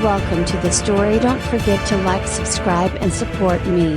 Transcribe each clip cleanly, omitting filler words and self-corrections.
Welcome to the story. Don't forget to like, subscribe and support me.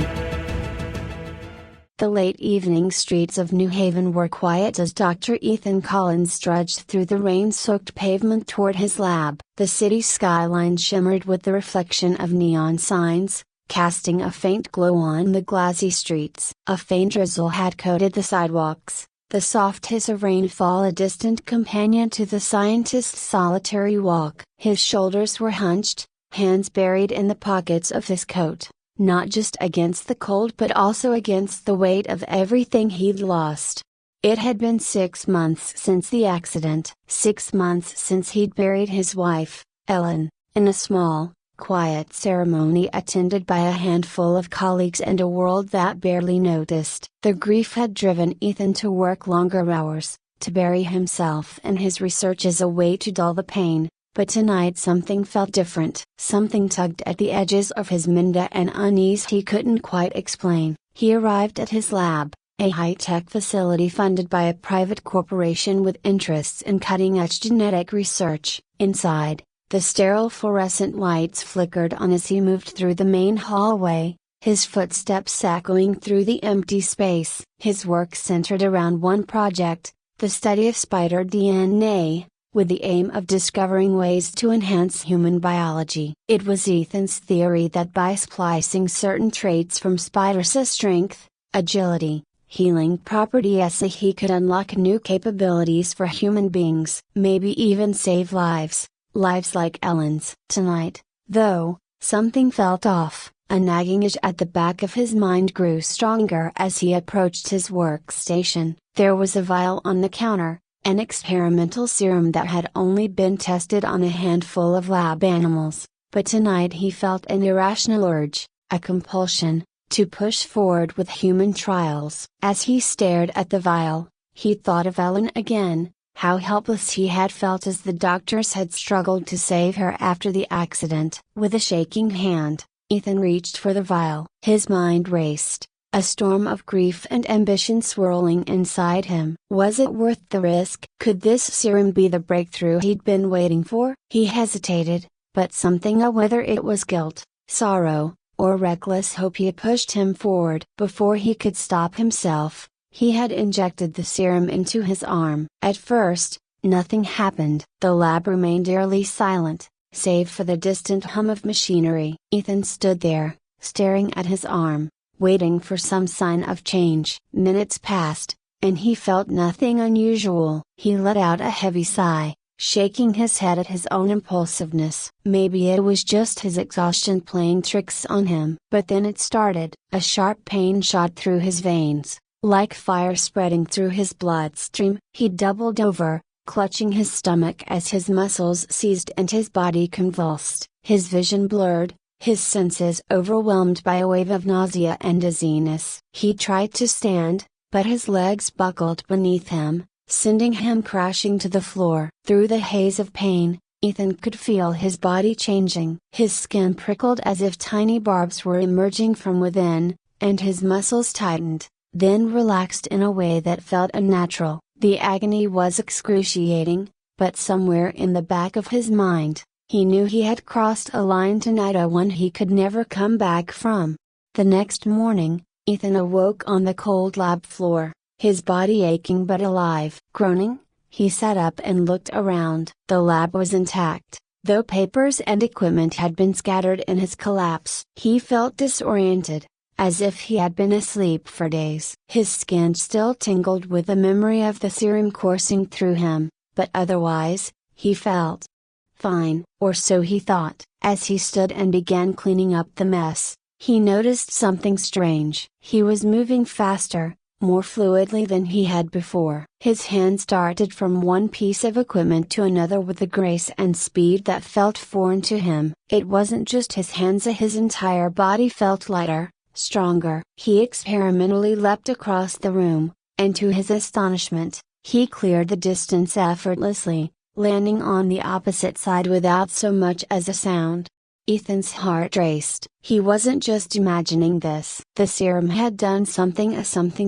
The late evening streets of New Haven were quiet as Dr. Ethan Collins trudged through the rain-soaked pavement toward his lab. The city skyline shimmered with the reflection of neon signs, casting a faint glow on the glassy streets. A faint drizzle had coated the sidewalks, the soft hiss of rainfall a distant companion to the scientist's solitary walk. His shoulders were hunched, hands buried in the pockets of his coat, not just against the cold but also against the weight of everything he'd lost. It had been 6 months since the accident. 6 months since he'd buried his wife, Ellen, in a small, quiet ceremony attended by a handful of colleagues and a world that barely noticed. The grief had driven Ethan to work longer hours, to bury himself in his research as a way to dull the pain. But tonight something felt different. Something tugged at the edges of his mind, an unease he couldn't quite explain. He arrived at his lab, a high-tech facility funded by a private corporation with interests in cutting-edge genetic research. Inside, the sterile fluorescent lights flickered on as he moved through the main hallway, his footsteps echoing through the empty space. His work centered around one project, the study of spider DNA, with the aim of discovering ways to enhance human biology. It was Ethan's theory that by splicing certain traits from spiders' strength, agility, healing properties, he could unlock new capabilities for human beings, maybe even save lives like Ellen's. Tonight, though, something felt off. A nagging itch at the back of his mind grew stronger as he approached his workstation. There was a vial on the counter, an experimental serum that had only been tested on a handful of lab animals, but tonight he felt an irrational urge, a compulsion, to push forward with human trials. As he stared at the vial, he thought of Ellen again, how helpless he had felt as the doctors had struggled to save her after the accident. With a shaking hand, Ethan reached for the vial. His mind raced, a storm of grief and ambition swirling inside him. Was it worth the risk? Could this serum be the breakthrough he'd been waiting for? He hesitated, but something, whether it was guilt, sorrow, or reckless hope, pushed him forward. Before he could stop himself, he had injected the serum into his arm. At first, nothing happened. The lab remained eerily silent, save for the distant hum of machinery. Ethan stood there, staring at his arm, waiting for some sign of change. Minutes passed, and he felt nothing unusual. He let out a heavy sigh, shaking his head at his own impulsiveness. Maybe it was just his exhaustion playing tricks on him. But then it started. A sharp pain shot through his veins, like fire spreading through his bloodstream. He doubled over, clutching his stomach as his muscles seized and his body convulsed. His vision blurred, his senses overwhelmed by a wave of nausea and dizziness. He tried to stand, but his legs buckled beneath him, sending him crashing to the floor. Through the haze of pain, Ethan could feel his body changing. His skin prickled as if tiny barbs were emerging from within, and his muscles tightened, then relaxed in a way that felt unnatural. The agony was excruciating, but somewhere in the back of his mind, he knew he had crossed a line tonight, one he could never come back from. The next morning, Ethan awoke on the cold lab floor, his body aching but alive. Groaning, he sat up and looked around. The lab was intact, though papers and equipment had been scattered in his collapse. He felt disoriented, as if he had been asleep for days. His skin still tingled with the memory of the serum coursing through him, but otherwise, he felt fine, or so he thought. As he stood and began cleaning up the mess, he noticed something strange. He was moving faster, more fluidly than he had before. His hands darted from one piece of equipment to another with a grace and speed that felt foreign to him. It wasn't just his hands, his entire body felt lighter, stronger. He experimentally leapt across the room, and to his astonishment, he cleared the distance effortlessly, landing on the opposite side without so much as a sound. Ethan's heart raced. He wasn't just imagining this. The serum had done something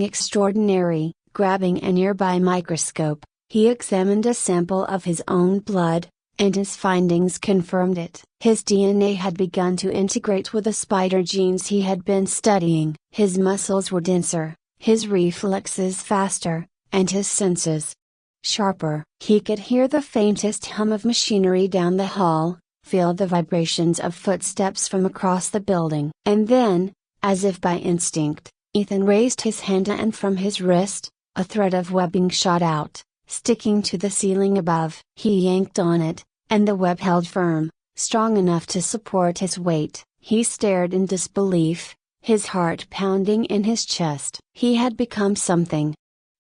extraordinary. Grabbing a nearby microscope, he examined a sample of his own blood, and his findings confirmed it. His DNA had begun to integrate with the spider genes he had been studying. His muscles were denser, his reflexes faster, and his senses sharper. He could hear the faintest hum of machinery down the hall, feel the vibrations of footsteps from across the building. And then, as if by instinct, Ethan raised his hand and from his wrist, a thread of webbing shot out, sticking to the ceiling above. He yanked on it, and the web held firm, strong enough to support his weight. He stared in disbelief, his heart pounding in his chest. He had become something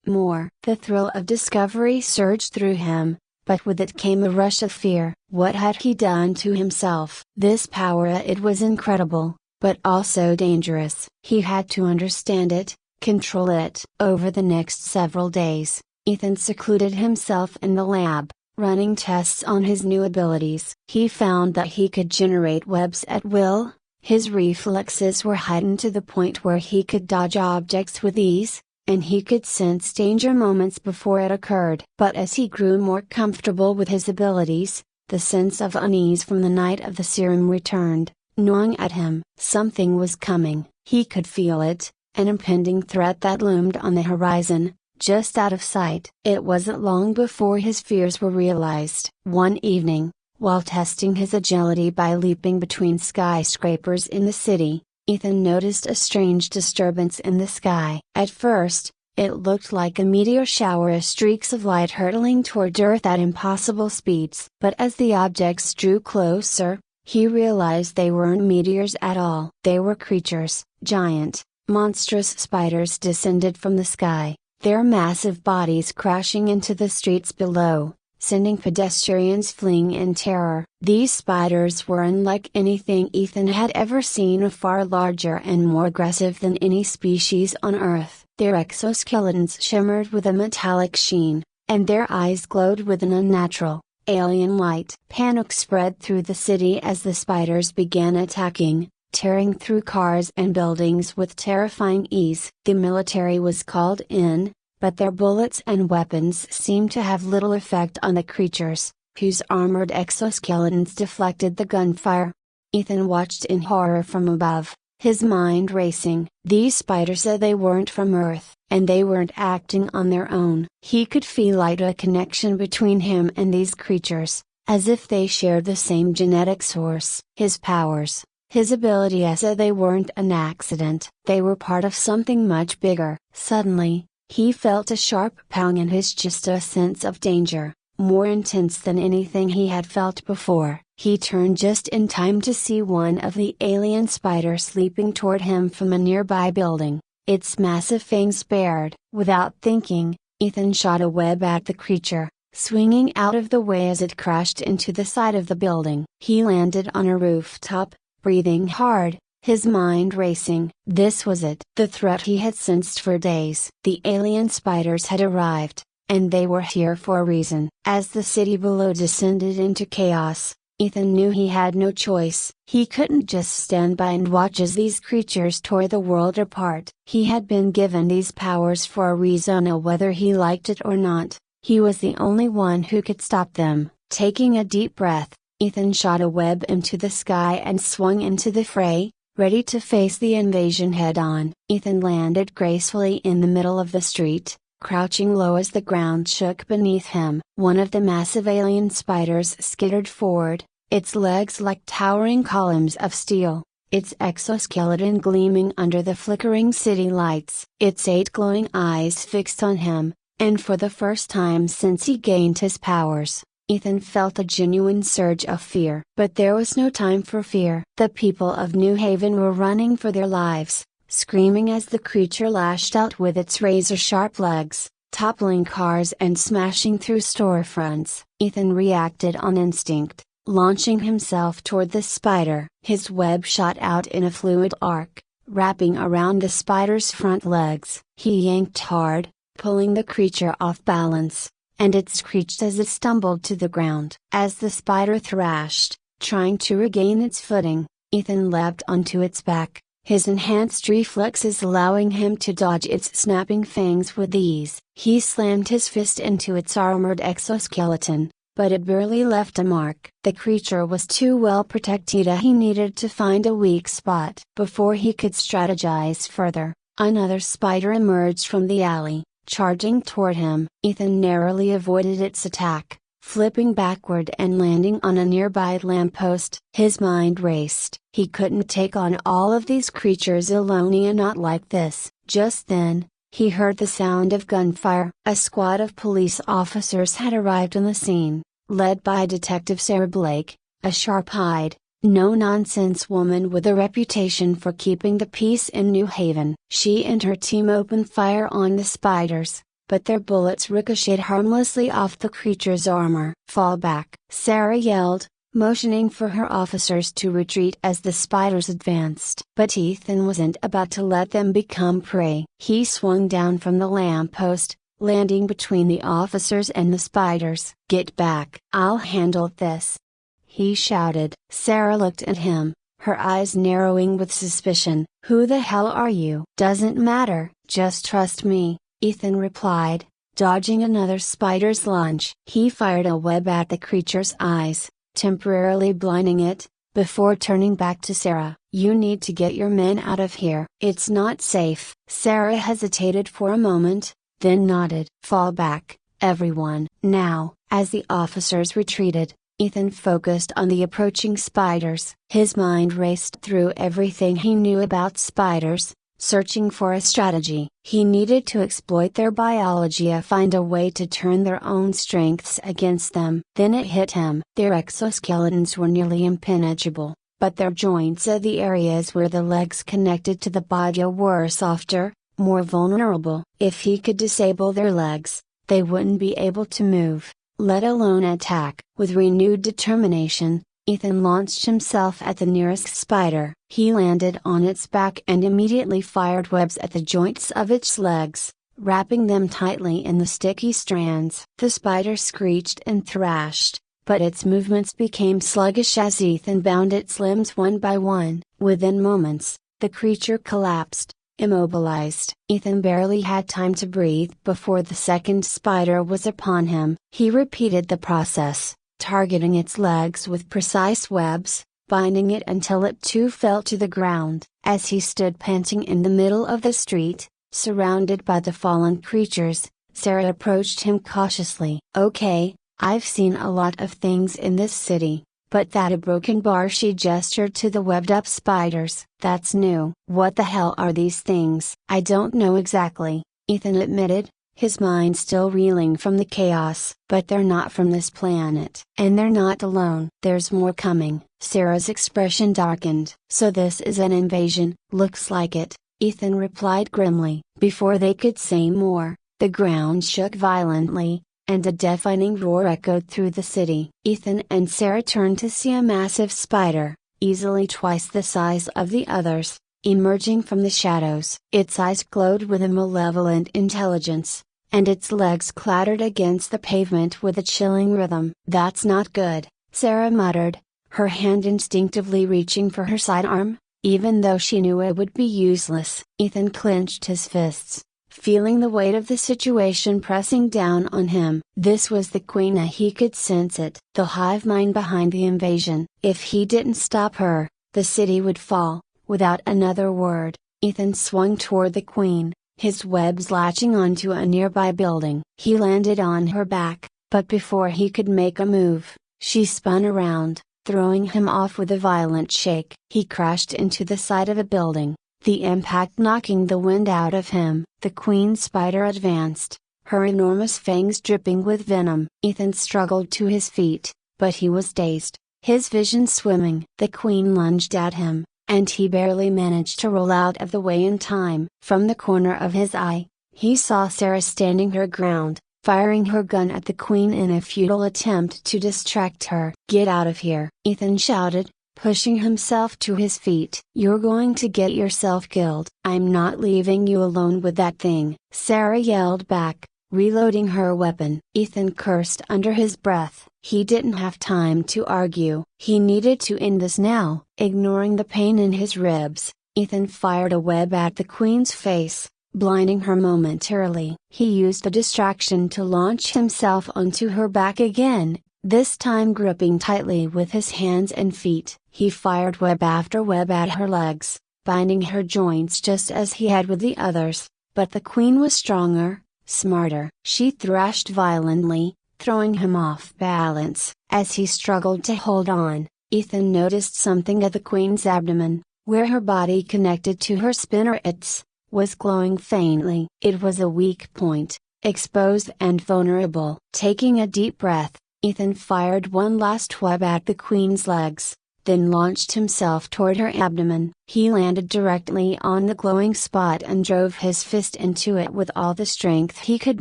more. The thrill of discovery surged through him, but with it came a rush of fear. What had he done to himself? This power, it was incredible, but also dangerous. He had to understand it, control it. Over the next several days, Ethan secluded himself in the lab, running tests on his new abilities. He found that he could generate webs at will, his reflexes were heightened to the point where he could dodge objects with ease, and he could sense danger moments before it occurred. But as he grew more comfortable with his abilities, the sense of unease from the night of the serum returned, gnawing at him. Something was coming. He could feel it, an impending threat that loomed on the horizon, just out of sight. It wasn't long before his fears were realized. One evening, while testing his agility by leaping between skyscrapers in the city, Ethan noticed a strange disturbance in the sky. At first, it looked like a meteor shower of streaks of light hurtling toward Earth at impossible speeds. But as the objects drew closer, he realized they weren't meteors at all. They were creatures. Giant, monstrous spiders descended from the sky, their massive bodies crashing into the streets below, sending pedestrians fleeing in terror. These spiders were unlike anything Ethan had ever seen, far larger and more aggressive than any species on Earth. Their exoskeletons shimmered with a metallic sheen, and their eyes glowed with an unnatural, alien light. Panic spread through the city as the spiders began attacking, tearing through cars and buildings with terrifying ease. The military was called in, but their bullets and weapons seemed to have little effect on the creatures, whose armored exoskeletons deflected the gunfire. Ethan watched in horror from above, his mind racing. These spiders said they weren't from Earth, and they weren't acting on their own. He could feel a connection between him and these creatures, as if they shared the same genetic source. His powers, his abilities, they weren't an accident. They were part of something much bigger. Suddenly, he felt a sharp pang in his chest, a sense of danger, more intense than anything he had felt before. He turned just in time to see one of the alien spiders leaping toward him from a nearby building, its massive fangs bared. Without thinking, Ethan shot a web at the creature, swinging out of the way as it crashed into the side of the building. He landed on a rooftop, breathing hard, his mind racing. This was it. The threat he had sensed for days. The alien spiders had arrived, and they were here for a reason. As the city below descended into chaos, Ethan knew he had no choice. He couldn't just stand by and watch as these creatures tore the world apart. He had been given these powers for a reason, whether he liked it or not. He was the only one who could stop them. Taking a deep breath, Ethan shot a web into the sky and swung into the fray, ready to face the invasion head-on. Ethan landed gracefully in the middle of the street, crouching low as the ground shook beneath him. One of the massive alien spiders skittered forward, its legs like towering columns of steel, its exoskeleton gleaming under the flickering city lights. Its 8 glowing eyes fixed on him, and for the first time since he gained his powers, Ethan felt a genuine surge of fear. But there was no time for fear. The people of New Haven were running for their lives, screaming as the creature lashed out with its razor-sharp legs, toppling cars and smashing through storefronts. Ethan reacted on instinct, launching himself toward the spider. His web shot out in a fluid arc, wrapping around the spider's front legs. He yanked hard, pulling the creature off balance, and it screeched as it stumbled to the ground. As the spider thrashed, trying to regain its footing, Ethan leapt onto its back, his enhanced reflexes allowing him to dodge its snapping fangs with ease. He slammed his fist into its armored exoskeleton, but it barely left a mark. The creature was too well protected. He needed to find a weak spot. Before he could strategize further, another spider emerged from the alley, charging toward him. Ethan narrowly avoided its attack, flipping backward and landing on a nearby lamppost. His mind raced. He couldn't take on all of these creatures alone, and not like this. Just then, he heard the sound of gunfire. A squad of police officers had arrived on the scene, led by Detective Sarah Blake, a sharp-eyed, no-nonsense woman with a reputation for keeping the peace in New Haven. She and her team opened fire on the spiders, but their bullets ricocheted harmlessly off the creature's armor. "Fall back!" Sarah yelled, motioning for her officers to retreat as the spiders advanced. But Ethan wasn't about to let them become prey. He swung down from the lamppost, landing between the officers and the spiders. "Get back! I'll handle this!" he shouted. Sarah looked at him, her eyes narrowing with suspicion. "Who the hell are you?" "Doesn't matter, just trust me," Ethan replied, dodging another spider's lunge. He fired a web at the creature's eyes, temporarily blinding it, before turning back to Sarah. "You need to get your men out of here. It's not safe." Sarah hesitated for a moment, then nodded. "Fall back, everyone." Now, as the officers retreated, Ethan focused on the approaching spiders. His mind raced through everything he knew about spiders, searching for a strategy. He needed to exploit their biology and find a way to turn their own strengths against them. Then it hit him. Their exoskeletons were nearly impenetrable, but their joints at the areas where the legs connected to the body were softer, more vulnerable. If he could disable their legs, they wouldn't be able to move, let alone attack. With renewed determination, Ethan launched himself at the nearest spider. He landed on its back and immediately fired webs at the joints of its legs, wrapping them tightly in the sticky strands. The spider screeched and thrashed, but its movements became sluggish as Ethan bound its limbs one by one. Within moments, the creature collapsed, immobilized. Ethan barely had time to breathe before the second spider was upon him. He repeated the process, targeting its legs with precise webs, binding it until it too fell to the ground. As he stood panting in the middle of the street, surrounded by the fallen creatures, Sarah approached him cautiously. "Okay, I've seen a lot of things in this city, but that a broken bar." She gestured to the webbed up spiders. "That's new." "What the hell are these things?" "I don't know exactly," Ethan admitted, his mind still reeling from the chaos. "But they're not from this planet. And they're not alone. There's more coming." Sarah's expression darkened. "So this is an invasion?" "Looks like it," Ethan replied grimly. Before they could say more, the ground shook violently, and a deafening roar echoed through the city. Ethan and Sarah turned to see a massive spider, easily twice the size of the others, emerging from the shadows. Its eyes glowed with a malevolent intelligence, and its legs clattered against the pavement with a chilling rhythm. "That's not good," Sarah muttered, her hand instinctively reaching for her sidearm, even though she knew it would be useless. Ethan clenched his fists, feeling the weight of the situation pressing down on him. This was the queen, and he could sense it. The hive mind behind the invasion. If he didn't stop her, the city would fall. Without another word, Ethan swung toward the queen, his webs latching onto a nearby building. He landed on her back, but before he could make a move, she spun around, throwing him off with a violent shake. He crashed into the side of a building, the impact knocking the wind out of him. The queen spider advanced, her enormous fangs dripping with venom. Ethan struggled to his feet, but he was dazed, his vision swimming. The queen lunged at him, and he barely managed to roll out of the way in time. From the corner of his eye, he saw Sarah standing her ground, firing her gun at the queen in a futile attempt to distract her. "Get out of here!" Ethan shouted, pushing himself to his feet. "You're going to get yourself killed." "I'm not leaving you alone with that thing," Sarah yelled back, reloading her weapon. Ethan cursed under his breath. He didn't have time to argue. He needed to end this now. Ignoring the pain in his ribs, Ethan fired a web at the queen's face, blinding her momentarily. He used the distraction to launch himself onto her back again, This time gripping tightly with his hands and feet, he fired web after web at her legs, binding her joints just as he had with the others, but the queen was stronger, smarter. She thrashed violently, throwing him off balance. As he struggled to hold on, Ethan noticed something at the queen's abdomen, where her body connected to her spinnerets, was glowing faintly. It was a weak point, exposed and vulnerable. Taking a deep breath, Ethan fired one last web at the queen's legs, then launched himself toward her abdomen. He landed directly on the glowing spot and drove his fist into it with all the strength he could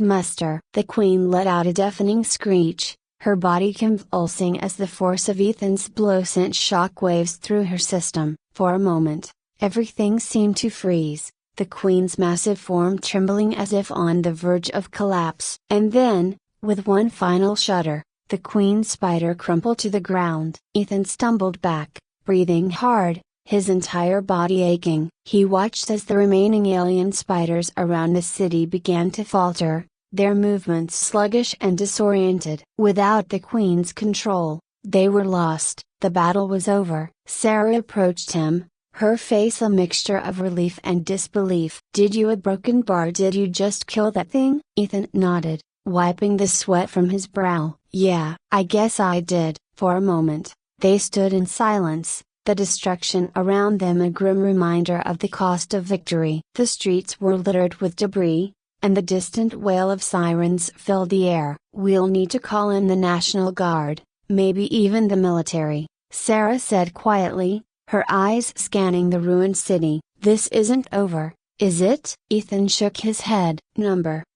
muster. The queen let out a deafening screech, her body convulsing as the force of Ethan's blow sent shock waves through her system. For a moment, everything seemed to freeze, the queen's massive form trembling as if on the verge of collapse. And then, with one final shudder, the queen spider crumpled to the ground. Ethan stumbled back, breathing hard, his entire body aching. He watched as the remaining alien spiders around the city began to falter, their movements sluggish and disoriented. Without the queen's control, they were lost. The battle was over. Sarah approached him, her face a mixture of relief and disbelief. "Did you a broken bar? Did you just kill that thing?" Ethan nodded, wiping the sweat from his brow. "Yeah, I guess I did." For a moment, they stood in silence, the destruction around them a grim reminder of the cost of victory. The streets were littered with debris, and the distant wail of sirens filled the air. "We'll need to call in the National Guard, maybe even the military," Sarah said quietly, her eyes scanning the ruined city. "This isn't over, is it?" Ethan shook his head.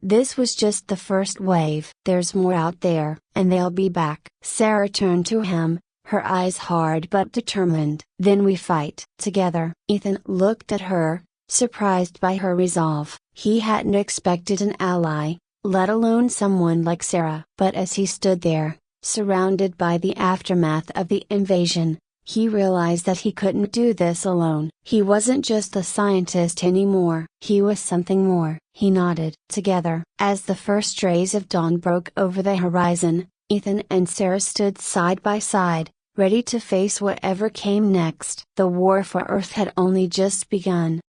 This was just the first wave. There's more out there, and they'll be back." Sarah turned to him, her eyes hard but determined. "Then we fight together." Ethan looked at her, surprised by her resolve. He hadn't expected an ally, let alone someone like Sarah. But as he stood there, surrounded by the aftermath of the invasion, he realized that he couldn't do this alone. He wasn't just a scientist anymore. He was something more. He nodded. Together. As the first rays of dawn broke over the horizon, Ethan and Sarah stood side by side, ready to face whatever came next. The war for Earth had only just begun.